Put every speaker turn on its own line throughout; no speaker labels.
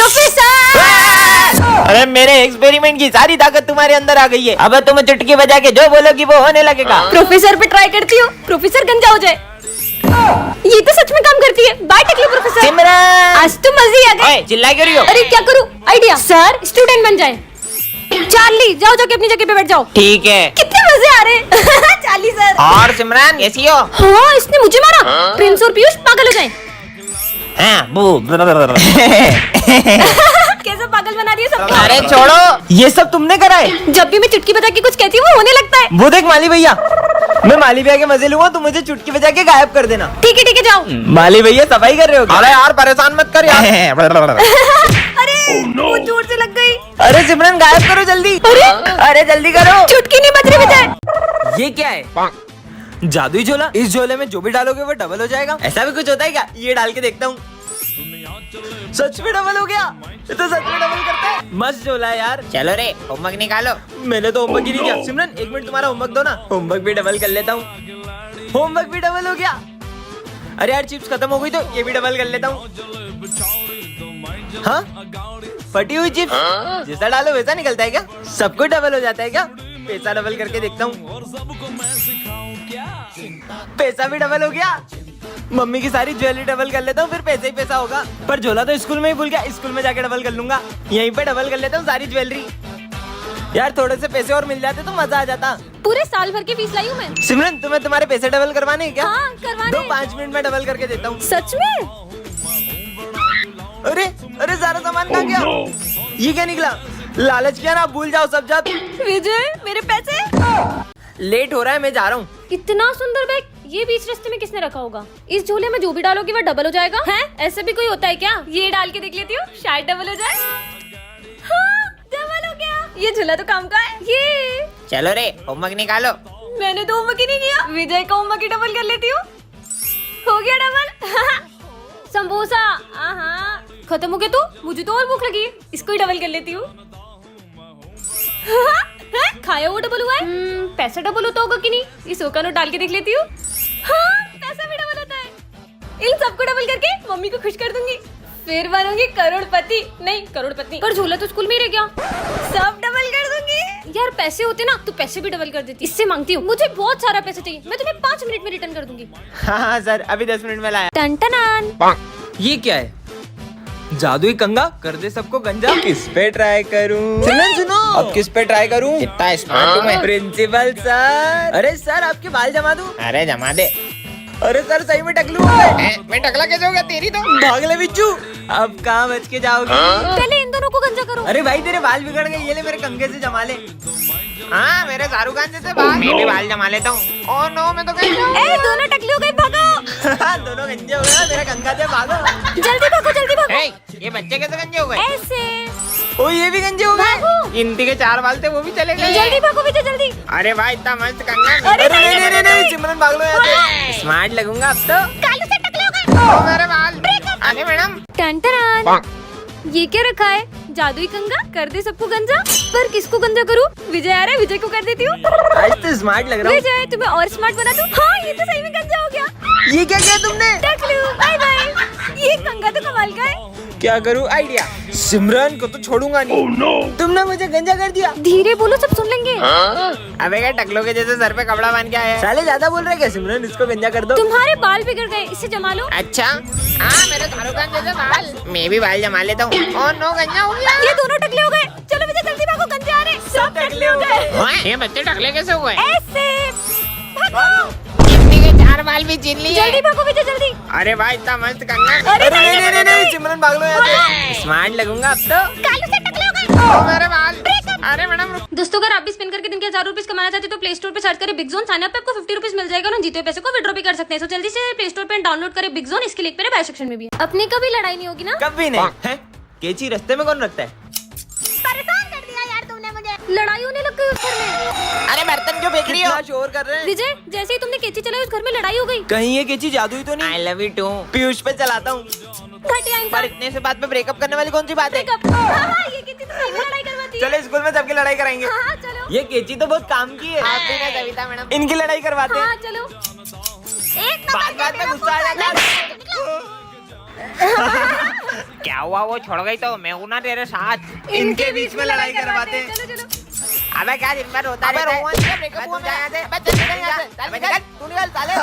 Professor!
अरे मेरे experiment की सारी ताकत तुम्हारे अंदर आ गई है। अब तुम चुटकी बजा के जो बोलोगी वो होने लगेगा।
प्रोफेसर पे ट्राई करती हूँ, प्रोफेसर गंजा हो जाए। ये तो सच में काम करती है। बाय टकलू प्रोफेसर।
सिमरन!
आज तो मजे आ गए।
चिल्ला क्यों रही हो?
अरे क्या करूँ? आइडिया सर, स्टूडेंट बन जाए। चार्ली जाओ, जाके अपनी जगह पे बैठ जाओ।
ठीक है।
कितने मजे आ रहे हैं। Charlie sir.
और सिमरन कैसी हो?
हाँ, इसने मुझे मारा। प्रिंस और पीयूष पागल हो जाए।
हाँ, बू।
कैसे पागल बना दिया सबको।
अरे छोड़ो, ये सब तुमने करा है।
जब भी मैं चुटकी बजा के कुछ कहती हूँ वो होने लगता है।
वो देख माली भैया, मैं माली भैया के मजे लूंगा, तुम मुझे चुटकी बजा के गायब कर देना।
ठीक है जाओ।
माली भैया सफाई कर रहे हो क्या? अरे यार परेशान मत कर यार।
अरे वो जोर से लग गई।
अरे सिमरन गायब करो जल्दी। अरे जल्दी करो।
चुटकी नहीं बज रही बजाए।
ये क्या है? जादुई झोला। इस झोले में जो भी डालोगे वो डबल हो जाएगा। ऐसा भी कुछ होता है क्या? ये डाल के देखता हूँ। सच में डबल हो गया। ये तो सच में डबल करता है। मस्त झोला है यार। चलो रे होमवर्क निकालो। मैंने तो होमवर्क ही नहीं किया। सिमरन एक मिनट तुम्हारा होमवर्क दो ना। होमवर्क भी डबल कर लेता हूँ। होमवर्क भी डबल हो गया। अरे यार चिप्स खत्म हो गई तो ये भी डबल कर लेता हूँ। हाँ फटी हुई चिप्स जैसा डालो वैसा निकलता है क्या? सब कुछ डबल हो जाता है क्या? पैसा डबल करके देखता हूँ। पैसा भी डबल हो गया। मम्मी की सारी ज्वेलरी डबल कर लेता हूँ, फिर पैसा ही पैसा होगा। पर झोला तो स्कूल में ही भूल गया। स्कूल में जाके डबल कर लूंगा। यहीं पे डबल कर लेता हूँ सारी ज्वेलरी। यार थोड़े से पैसे और मिल जाते तो मजा आ जाता।
पूरे साल भर की फीस लाई हूँ मैं।
सिमरन तुम्हें तुम्हारे पैसे डबल करवाने हैं क्या?
हाँ करवाने।
दो 5 मिनट में डबल करके देता हूँ।
सच में?
अरे अरे सारा सामान कहाँ गया? ये क्या निकला? लालच किया ना, भूल जाओ सब जात।
विजय मेरे पैसे।
लेट हो रहा है, मैं जा रहा हूँ।
इतना सुंदर बैग ये बीच रास्ते में किसने रखा होगा? इस झोले में जो भी डालोगी वो डबल हो जाएगा। हैं? ऐसे भी कोई होता है क्या? ये डाल के देख लेती हूँ, शायद डबल हो जाए। हाँ, डबल हो गया। ये झोला तो काम का है। ये
चलो रे होमवर्क निकालो।
मैंने तो होमवर्क ही नहीं किया। विजय का होमवर्क ही डबल कर लेती हूँ। हो गया डबल। समोसा खत्म हो गया। तो मुझे तो और भूख लगी है, इसको ही डबल कर लेती हूँ। खाया हुआ डबल हुआ है। पैसा डबल होता होगा कि नहीं? इस का नोट डाल के देख लेती हूँ। हाँ, पैसा भी डबल होता है। इन सबको डबल करके मम्मी को खुश कर दूंगी, फिर बनूंगी करोड़पति। नहीं करोड़पति, पर झोला तो स्कूल में ही रह गया। सब डबल कर दूंगी। यार पैसे होते ना तो पैसे भी डबल कर देती। इससे मांगती हूँ, मुझे बहुत सारा पैसा चाहिए, मैं तुम्हें 5 मिनट में रिटर्न कर दूंगी।
हाँ सर अभी 10 मिनट में लाया।
टन।
ये क्या है? जादुई कंगा कर दे सबको गंजा। किस पे ट्राई करूं? सुनो अब किस पे ट्राई करूं? कितना स्मार्ट हूं मैं। Principal sir. अरे सर आपके बाल जमा दूं? अरे जमा दे। अरे सर सही में टकलू मैं टकला कैसे हो गया? तेरी तो भाग ले बिच्छू। अब कहाँ बच के जाओगे?
पहले इन दोनों को गंजा करो।
अरे भाई तेरे बाल बिगड़ गए, ये ले मेरे कंगे से जमा ले। हाँ मेरे शाहरुख खान जैसे बाल। मैं भी बाल जमा लेता हूँ। ओह नो मैं तो गई।
दोनों टकली हो गई, भागो।
दोनों गंजे हो गए, मेरा कंगा से भागो।
जल्दी भागो।
ये बच्चे कैसे गंजे हो गए?
ऐसे।
ओ ये भी गंजे हो गए। इनती के 4 बाल थे वो भी चले गए।
जल्दी भागो विजय जल्दी।
अरे भाई इतना मस्त कंगा।
अरे नहीं,
सिमरन भाग लो यहाँ से। स्मार्ट लगूंगा अब तो।
कालू से टकले हो गए।
ओ मेरे बाल। अरे मैडम।
टन। ये क्या रखा है? जादुई कंगा कर दे सबको गंजा। पर किसको गंजा करूँ? विजय आ रहा है, विजय को कर देती हूँ।
आज तो स्मार्ट लग रहा हूँ।
विजय तुम्हें और स्मार्ट बना दूँ। हाँ ये तो सही में गंजा हो गया।
ये क्या किया तुमने?
टकलू बाय बाय। ये कंगा तो कमाल का है।
क्या करूँ? आइडिया। सिमरन को तो छोड़ूंगा नहीं। तुमने मुझे गंजा कर दिया।
धीरे बोलो सब सुन लेंगे।
अबे क्या टकलों के जैसे सर पे कपड़ा बांध के आया है? साले ज्यादा बोल रहे क्या? सिमरन इसको गंजा कर दो।
तुम्हारे बाल बिगड़ गए, इसे जमा लो।
अच्छा हाँ मेरे शाहरुख खान जैसे बाल। मैं भी बाल जमा लेता हूँ। ओह नो गंजा हो गया।
ये दोनों टकले हो गए। चलो विजय जल्दी भागो, गंजे आ रहे। सब टकले हो गए।
ये बच्चे टकले कैसे हुए?
ऐसे भागो।
इनती के 4 बाल भी छीन लिए।
जल्दी भागो विजय जल्दी।
अरे भाई इतना मस्त कंगा।
अरे नहीं,
सिमरन भाग लो यहाँ से। स्मार्ट लगूंगा अब तो।
कालू से टकले हो गए।
ओ मेरे बाल। अरे मैडम
दोस्तों अगर आप भी स्पिन करके दिन के 1000 रुपीज कमाना चाहते हो तो प्ले स्टोर पे सर्च करें बिग जोन। साइन अप पे आपको 50 रुपीज मिल जाएगा और जीते हुए पैसे को विड्रॉ भी कर सकते हैं। तो जल्दी से प्ले स्टोर पे डाउनलोड करें बिग जोन। इसके लिंक मेरे बायो सेक्शन में भी है। अपनी कभी लड़ाई नहीं होगी ना?
कभी नहीं है। केची रास्ते में कौन रखता है?
परेशान कर दिया यार तुमने मुझे। लड़ाई होने लग गई उस घर में।
अरे बर्तन क्यों फेंक रही हो? शोर कर रहे हैं।
विजय जैसे ही तुमने केची चलाई उस घर में लड़ाई हो गई।
कहीं ये केची जादुई तो नहीं? I love you too. Piyush पे चलाता हूँ।
घटिया
पर
इंसान।
इतने से बात पे ब्रेकअप करने वाली कौन सी बात है?
ये केची तो सही में लड़ाई करवाती है।
चलो स्कूल में सबकी लड़ाई कराएंगे।
हाँ चलो।
ये केची तो बहुत काम की है। आप भी ना सविता मैडम इनकी लड़ाई करवाते हैं।
हाँ चलो। एक
बात बात में गुस्सा आ जाता है।
क्या हुआ, वो छोड़ गई तो मैं हूं ना तेरे साथ।
इनके बीच में लड़ाई करवाते हैं।
चलो चलो।
अबे क्या दिन भर होता रहता है। तू जा यहाँ से। अबे चल निकल यहाँ से। अबे निकल, तू निकल साले।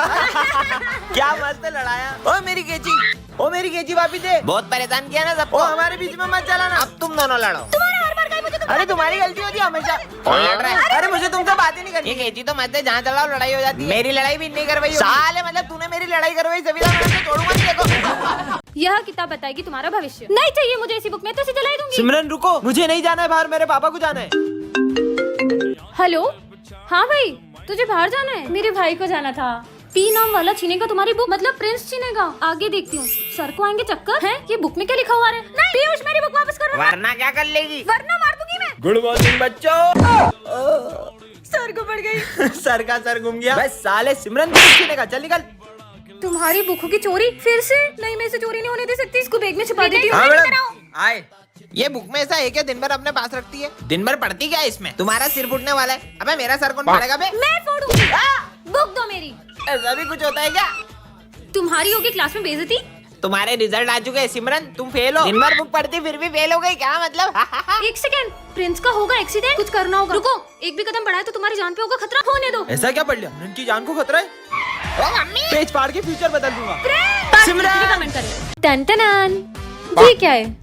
क्या मस्त लड़ाया। ओ मेरी केची, ओ मेरी केची वापस दे।
बहुत परेशान किया ना
ओ
सबको।
हमारे बीच में मत चलाना।
अब तुम दोनों लड़ो।
तुम्हारा हर बार मुझे
अरे तुम्हारी गलती होती है हमेशा।
कौन लड़ रहा है?
अरे मुझे तुमसे बात ही नहीं करनी।
ये केची तो मत है, जहाँ चलाओ लड़ाई हो जाती है।
मेरी लड़ाई भी नहीं करवाई होगी।
साले मतलब तूने मेरी लड़ाई करवाई, सविता मैडम से छोड़ूंगा नहीं देखो।
यह किताब बताएगी तुम्हारा भविष्य। नहीं चाहिए मुझे इसी बुक में तो इसे जला दूंगी।
सिमरन रुको, मुझे नहीं जाना है बाहर, मेरे पापा को जाना है।
हेलो, हाँ भाई, तुझे बाहर जाना है? मेरे भाई को जाना था। पी नाम वाला छीनेगा तुम्हारी बुक, मतलब प्रिंस छीनेगा। आगे देखती हूँ। सर को आएंगे चक्कर है? ये बुक में क्या लिखा हुआ है? नहीं पीयूष, मेरी बुक वापस करो।
वरना क्या कर लेगी?
वरना मार दूंगी मैं।
गुड मॉर्निंग बच्चों।
सर को पड़ गई।
सर का सर घूम गया। बस साले सिमरन को छीनेगा, चल निकल।
तुम्हारी बुकों की चोरी फिर से? नहीं, मैं इसे चोरी नहीं होने दे सकती। इसको बैग में छुपा देती हूँ।
हाँ मैडम आए।
ये बुक में ऐसा है क्या दिन भर अपने पास रखती है? दिन भर पढ़ती क्या है इसमें? तुम्हारा सिर फूटने वाला है। अबे मेरा सर कौन पड़ेगा बे?
मैं फोड़ूंगी। बुक दो मेरी।
ऐसा भी कुछ होता है क्या?
तुम्हारी होगी क्लास में बेइज्जती।
तुम्हारे रिजल्ट आ चुके हैं सिमरन, तुम फेल हो। दिन भर बुक पढ़ती फिर भी फेल हो गई, क्या मतलब?
एक सेकेंड, प्रिंस का होगा एक्सीडेंट, कुछ करना होगा। रुको, एक भी कदम बढ़ाए तो तुम्हारी जान पे होगा खतरा। होने दो।
ऐसा क्या पढ़ लिया? उनकी जान को खतरा है।
ओ मम्मी,
पेज फाड़ के फ्यूचर बदल दूंगा।
सिमरन कमेंट करें। टन ये क्या है?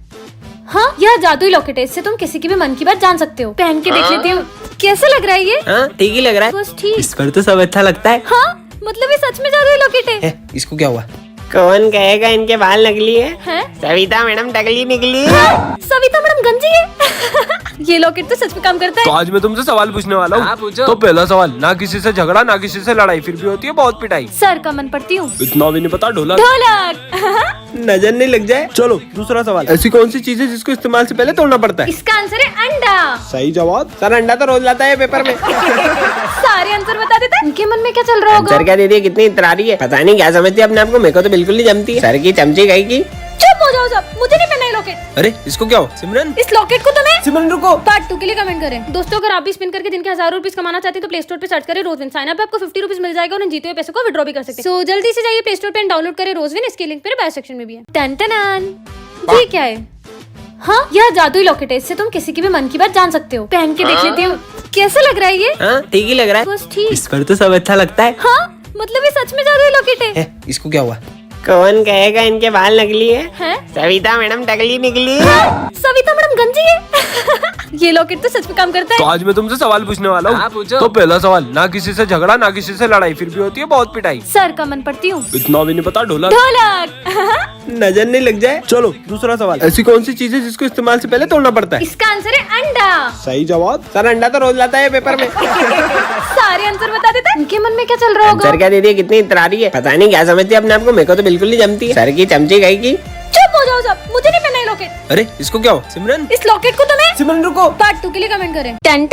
हाँ, यह जादुई लॉकेट है। इससे तुम किसी की भी मन की बात जान सकते हो। पहन के देख लेती हूँ। कैसा लग रहा है ये?
हाँ ठीक ही लग रहा है।
बस ठीक।
इस पर तो सब अच्छा लगता है।
हाँ, मतलब ये सच में जादुई लॉकेट है।
इसको क्या हुआ?
कौन कहेगा इनके बाल नकली है?
हैं?
सविता मैडम टकली निकली है।
हाँ, सविता मैडम गंजी है। ये लॉकेट तो सच में काम करता
तो
है।
आज मैं तुमसे सवाल पूछने वाला
हाँ,
हूँ।
पूछो।
तो पहला सवाल, ना किसी से झगड़ा ना किसी से लड़ाई, फिर भी होती है बहुत पिटाई।
सर का मन पढ़ती हूँ।
इतना भी नहीं पता ढोलक।
ढोलक।
नजर नहीं लग जाए।
चलो दूसरा सवाल, ऐसी कौन सी चीज है जिसको इस्तेमाल से पहले तोड़ना पड़ता है?
इसका आंसर है अंडा।
सही जवाब।
सर अंडा तो रोज लाता है पेपर में।
सारे आंसर बता देते हैं। उनके मन में क्या चल रहा होगा?
सर क्या दीदी कितनी इतरारी है, पता नहीं क्या समझती है अपने आप को। मेरे को तो बिल्कुल नहीं जमती है। सर की चमची गई की।
चुप हो जाओ सब, मुझे नहीं पहनना ये लॉकेट।
अरे इसको क्या हो? सिमरन
इस लॉकेट को तुम्हें
सिमरन रुको।
पार्ट 2 के लिए कमेंट करें। दोस्तों, अगर आप भी स्पिन करके दिन के 1000 रुपीज कमाना चाहते हैं तो प्ले स्टोर पे सर्च करें रोजविन। साइन अप पे आपको 50 रुपीज मिल जाएगा और उन जीते हुए पैसों को विड्रॉ भी कर सकते हैं। सो जल्दी से जाइए प्ले स्टोर पे डाउनलोड करें रोजविन। इसकी लिंक मेरे बायो सेक्शन में भी है। टन ये क्या है? हाँ, यह जादुई लॉकेट है। इससे तुम किसी की भी मन की बात जान सकते हो। पहन के देख लेती हूँ। कैसा लग रहा है ये?
हाँ ठीक ही लग रहा है।
बस ठीक।
इस पर तो सब अच्छा लगता है।
हाँ, मतलब ये सच में जादुई लॉकेट है।
इसको क्या हुआ?
कौन कहेगा इनके बाल नकली है?
हैं?
सविता मैडम टकली निकली है।
हाँ, सविता मैडम गंजी है। ये लॉकेट तो सच में काम करता
तो
है।
आज मैं तुमसे सवाल पूछने वाला
हाँ,
हूँ।
पूछो।
तो पहला सवाल, ना किसी से झगड़ा ना किसी से लड़ाई, फिर भी होती है बहुत पिटाई।
सर का मन पढ़ती हूँ।
इतना भी नहीं पता ढोलक।
ढोलक।
नजर नहीं लग जाए।
चलो दूसरा सवाल, ऐसी कौन सी चीज है जिसको इस्तेमाल से पहले तोड़ना पड़ता है?
इसका आंसर है अंडा।
सही जवाब।
सर अंडा तो रोज लाता है पेपर में।
सारे आंसर बता देते हैं। उनके मन में क्या चल रहा होगा?
सर क्या दीदी कितनी इतरारी है, पता नहीं क्या समझती है अपने आप को। मेरे को तो बिल्कुल नहीं जमती है। सर की चमची गई की।
चुप हो जाओ सब, मुझे नहीं पहनना ये लॉकेट।
अरे इसको क्या हो? सिमरन
इस लॉकेट को तुम्हें
सिमरन रुको।
पार्ट 2 के लिए कमेंट करें। टन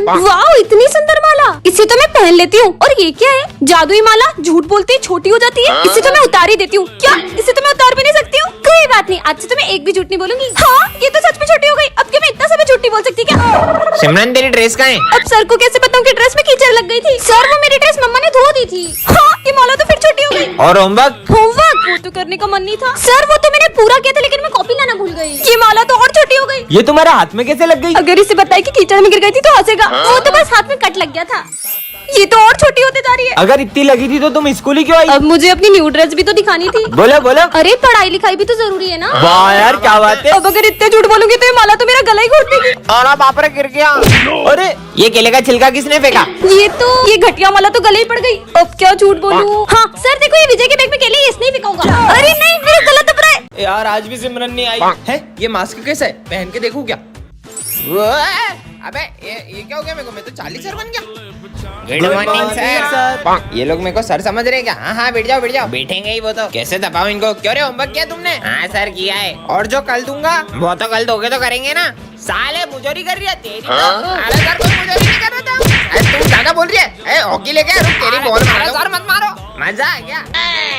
वाओ, इतनी सुंदर माला। इसे तो मैं पहन लेती हूँ। और ये क्या है? जादुई माला। झूठ बोलती है छोटी हो जाती है। इसे तो मैं उतार ही देती हूँ। क्या इसे तो मैं उतार भी नहीं सकती हूँ? कोई बात नहीं, आज से तो मैं एक भी झूठ नहीं बोलूंगी। हाँ, ये तो सच में छोटी हो गई। अब क्या मैं इतना सब झूठ नहीं बोल सकती क्या?
सिमरन तेरी ड्रेस कहाँ है?
अब सर को कैसे बताऊँ कि ड्रेस में कीचड़ लग गई थी? सर, वो मेरी ड्रेस मम्मा ने धो दी थी। हाँ, ये माला तो फिर छोटी हो गई।
और होमवर्क?
होमवर्क वो तो करने का मन नहीं था सर। वो तो मैंने पूरा किया था, लेकिन मैं कॉपी लाना भूल गई। ये माला तो और छोटी हो गई।
ये तुम्हारे हाथ में कैसे लग गई?
अगर इसे बताए कि कीचड़ में गिर गई थी तो हंसेगा। वो तो बस हाथ में कट लग गया था। ये तो और छोटी होती जा रही है।
अगर इतनी लगी थी तो तुम स्कूल ही क्यों आई?
अब मुझे अपनी न्यू ड्रेस भी तो दिखानी थी।
बोलो बोलो।
अरे पढ़ाई लिखाई भी तो जरूरी है ना।
वाह यार क्या बात है।
अब अगर इतने झूठ बोलूंगी तो ये माला तो मेरा गला ही घोट देगी।
और बाप रे गिर गया।
अरे
ये केले का छिलका किसने फेंका?
ये घटिया माला तो गले ही पड़ गई। अब क्या झूठ बोलूं? हाँ सर, देखो ये विजय के बैग में केले, ये इसने ही फेंका होगा। अरे नहीं, मेरा गला दब रहा है।
यार आज भी सिमरन नहीं आई है। ये मास्क कैसा है? पहन के देखूं क्या?
अबे ये क्या हो गया? मेरे को मैं तो 40 सर बन गया।
Good morning sir.
ये लोग मेरे को सर समझ रहे क्या? हाँ हाँ बैठ जाओ बैठ जाओ। बैठेंगे ही वो तो। कैसे दबाओ इनको? क्यों रे होमवर्क किया तुमने? हाँ सर किया है। और जो कल दूंगा वो तो कल दोगे तो करेंगे ना। साले मुजोरी कर रही है तेरी। अरे सर कोई मुजोरी नहीं कर रहा था। तुम ज्यादा बोल रही है। हॉकी लेके रुक, तेरी बॉल मारो। सर मत मारो। मजा आ गया।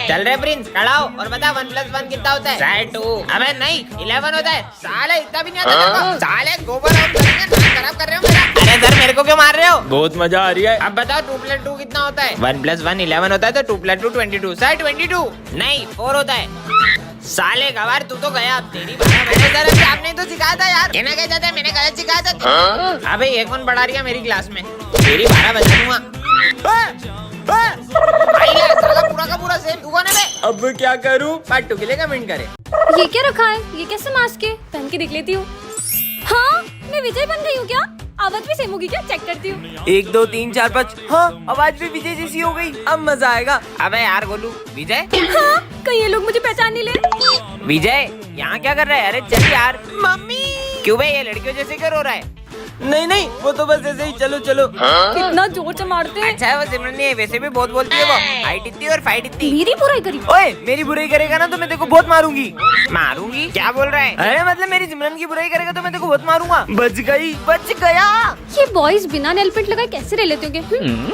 चल रे प्रिंस खड़ा हो और बता 1+1 कितना होता है? सर 2। अबे नहीं 11 होता है। साले इतना भी नहीं आता तेरे को। साले गोबर हम करेंगे, नाम खराब कर रहे हो मेरा। अरे सर मेरे को क्यों मार रहे हो?
बहुत मजा आ रही है।
अब बताओ 2+2 कितना होता है? 1+1 11 होता है तो 2+2 22। सर 22 नहीं 4 होता है। साले गवार तू तो गया, अब तेरी 12 बजे तरफ से आपने तो सिखाया था यार। कहना क्या चाहता है, मैंने गलत सिखाया था। अबे ये कौन पढ़ा रही है मेरी क्लास में, तेरी 12 बजा दूंगा। आइला, साला पूरा का पूरा सेम, तू कौन है बे?
अब क्या करूँ, पार्ट 2 के लिए कमेंट करे।
ये क्या रखा है, ये कैसे मास्क है, पहन के देख लेती हूँ। हाँ मैं विजय बन गई हूँ क्या? आवाज भी सेम होगी क्या? चेक करती हूँ।
1 2 3 4 5, हाँ आवाज भी विजय जैसी हो गई, अब मजा आएगा।
अबे यार गोलू, विजय
हाँ कहीं ये लोग मुझे पहचान नहीं ले।
विजय यहाँ क्या कर रहा है? अरे चल यार।
मम्मी
क्यों बे, ये लड़कियों जैसे क्यों रो रहा है?
नहीं नहीं, वो तो बस ऐसे ही, चलो चलो।
कितना जोर से मारते हैं।
अच्छा है वो सिमरन नहीं है, वैसे भी बहुत बोलती है वो, हाइट इतनी और फाइट इतनी।
मेरी बुराई करी।
ओए मेरी बुराई करेगा ना तो मैं तेरे को बहुत मारूंगी।
मारूंगी? क्या बोल रहा है?
अरे मतलब मेरी सिमरन की बुराई करेगा तो मैं तेरे को बहुत मारूंगा। बच गई, बच गया।
ये बॉयज बिना नेल पेंट लगाए कैसे रह लेते होंगे?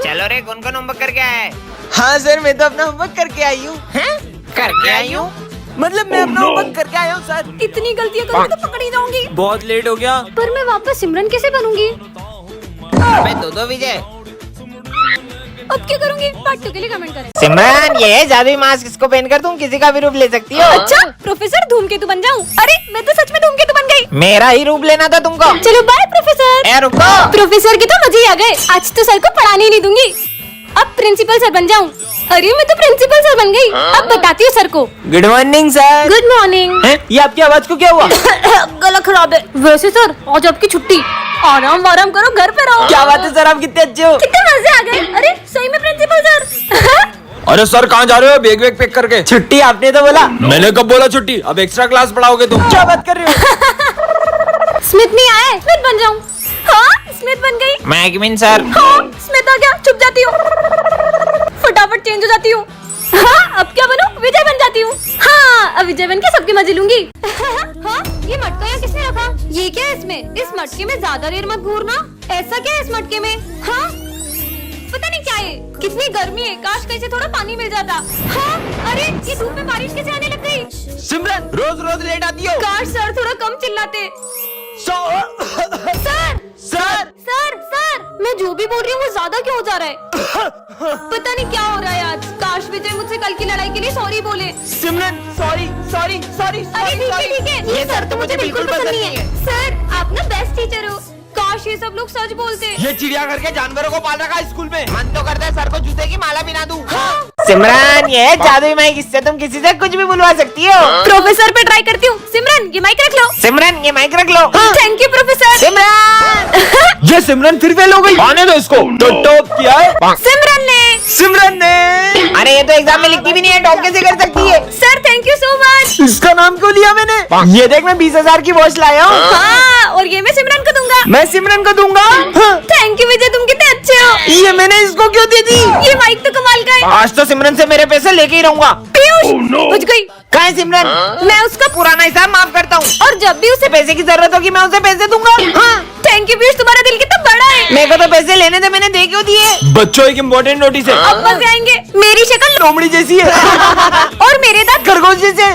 चलो रे, कौन कौन होमवर्क करके आया है?
हाँ सर, मैं तो अपना होमवर्क करके आई हूँ।
करके आई हूँ?
मतलब मैं अपना होमवर्क करके आया हूँ सर।
इतनी गलतियाँ करूँगी तो पकड़ी जाऊंगी।
बहुत लेट हो गया।
पर मैं वापस सिमरन कैसे बनूंगी?
अबे दो विजय।
अब क्या करूंगी? पार्ट 2 के लिए कमेंट करें।
सिमरन ये जादुई मास्क, इसको पहन कर तुम किसी का भी रूप ले सकती हो।
अच्छा प्रोफेसर धूमकेतु बन जाऊं? अरे मैं तो सच में धूमकेतु बन गई।
मेरा ही रूप लेना था तुमको।
चलो बाय प्रोफेसर।
ए रुको।
प्रोफेसर के तो मजे ही आ गए, आज तो सर को पढ़ाने ही नहीं दूंगी। अब प्रिंसिपल सर बन जाऊं। अरे मैं तो प्रिंसिपल सर बन गई, अब बताती हूँ सर को।
Good morning sir.
Good morning.
ये आपकी आवाज को क्या हुआ?
गला खराब है। वैसे सर आज आपकी छुट्टी, आराम आराम करो, घर पे रहो।
क्या बात है सर, आप कितने अच्छे हो।
कितने मजे आ गए। अरे सही में प्रिंसिपल सर।
अरे सर कहाँ जा रहे हो बैग वैग पैक करके?
छुट्टी आपने तो बोला।
मैंने कब बोला छुट्टी? अब एक्स्ट्रा क्लास पढ़ाओगे तुम?
क्या बात कर रहे हो?
स्मिथ नहीं आए, स्मिथ बन जाऊं। हाँ स्मिथ बन गई।
मैगमिन सर।
हाँ स्मिथ आ गया, चुप जाती हूँ, फटाफट चेंज हो जाती हूँ। हाँ अब क्या बनूं? विजय बन जाती हूँ। हाँ अब विजय बन के सबके मजे लूंगी। हाँ ये मटका यहाँ किसने रखा? ये क्या है इसमें? इस मटके में ज्यादा देर मत घूरना। ऐसा क्या है इस मटके में? हाँ पता नहीं क्या है, कितनी गर्मी है, काश कहीं से थोड़ा पानी मिल जाता। हाँ अरे ये धूप में बारिश कैसे आने लग गई?
सिमरन रोज रोज लेट आती हो।
काश सर थोड़ा कम चिल्लाते। सर
सर
सर मैं जो भी बोल रही हूँ वो ज्यादा क्यों हो जा रहा है? पता नहीं क्या हो रहा है आज। काश विजय मुझसे कल की लड़ाई के लिए सॉरी बोले।
सिमरन सॉरी सॉरी सॉरी।
अरे ठीक है, ये सर तो मुझे बिल्कुल पसंद नहीं है। सर आप ना बेस्ट टीचर हो, काश ये सब लोग सच बोलते।
ये चिड़ियाघर के जानवरों को पाल रखा है स्कूल में।
मन तो करता है सर को जूते की माला बिना दूं।
हाँ।
सिमरन ये जादुई माइक, इससे तुम किसी से कुछ भी बुलवा सकती हो।
प्रोफेसर पे ट्राई करती हूँ। सिमरन ये माइक रख लो।
सिमरन ये माइक रख लो।
Thank you professor.
सिमरन
ये सिमरन फिर फेल हो गई।
आने दो इसको। तो टॉप किया है।
सिमरन ने।
अरे ये तो एग्जाम में लिखती भी नहीं है, टॉप कैसे कर सकती है?
Sir thank you so much.
इसका नाम क्यों लिया मैंने? ये देख मैं 20,000 की वॉच लाया हूँ।
हाँ और ये मैं सिमरन को दूंगा।
मैं सिमरन को दूंगा।
थैंक यू विजय, तुम कितने अच्छे हो।
ये मैंने इसको क्यों दे दी?
ये माइक तो कमाल का है।
आज तो सिमरन से मेरे पैसे लेके ही रहूंगा।
पीयूष बुझ गई।
कहाँ है सिमरन?
मैं उसका
पुराना हिसाब माफ करता हूँ,
और जब भी उसे
पैसे की जरूरत होगी मैं उसे पैसे दूंगा। हाँ
थैंक यू पीयूष, तुम्हारा दिल कितना बड़ा है।
मेरे को तो पैसे लेने थे, मैंने दे क्यों दिए?
बच्चों एक इम्पोर्टेंट नोटिस है।
अब मजे आएंगे। मेरी शक्ल
लोमड़ी जैसी है
और मेरे दांत
खरगोश जैसे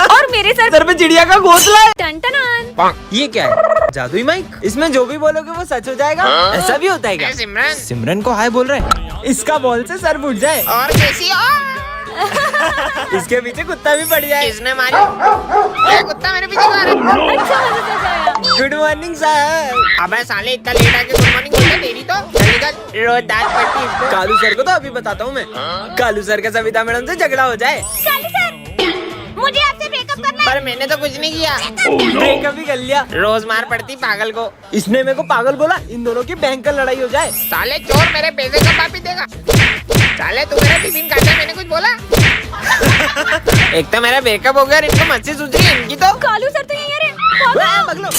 और मेरे सर
सर पे चिड़िया का घोंसला है।
टन टन।
ये क्या है? जादुई माइक। इसमें जो भी बोलोगे वो सच हो जाएगा। ऐसा भी होता है क्या?
सिमरन
सिमरन को हाय बोल रहे हैं। इसका बॉल से सर फूट जाए
और कैसी हो?
इसके पीछे कुत्ता भी पड़ जाए।
किसने मारी? क्या कुत्ता मेरे पीछे मारा?
अच्छा मजा तो आया।
Good morning sir.
अबे साले इतना लेट आके गुड मॉर्निंग बोलते तेरी तो चल निकल। रोज दांत पड़ती है इसको।
कालू सर को तो अभी बताता हूँ मैं। कालू सर का सविता मैडम से झगड़ा हो जाए।
काली सर मुझे आपसे ब्रेकअप करना है।
पर मैंने तो कुछ नहीं किया।
ब्रेकअप भी कर लिया।
रोज मार पड़ती पागल को।
इसने मेरे को पागल बोला। इन दोनों की भयंकर लड़ाई हो जाए।
साले चोर मेरे पैसे कब वापिस देगा? साले तू मेरा टिफिन खाता है, मैंने कुछ बोला? एक तो मेरा ब्रेकअप हो गया और इनको मस्ती सूझ रही है इनकी तो।
कालू सर तो यही है रे।
पगलो।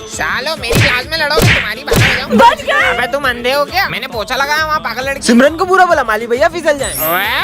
सालो मेरी क्लास में लड़ोगे तुम्हारी बात हो जाऊं।
बच गए।
अबे तुम अंधे हो क्या? मैंने पोछा लगाया वहाँ पागल लड़की।
सिमरन को बुरा बोला, माली भैया फिसल जाए।
वाह!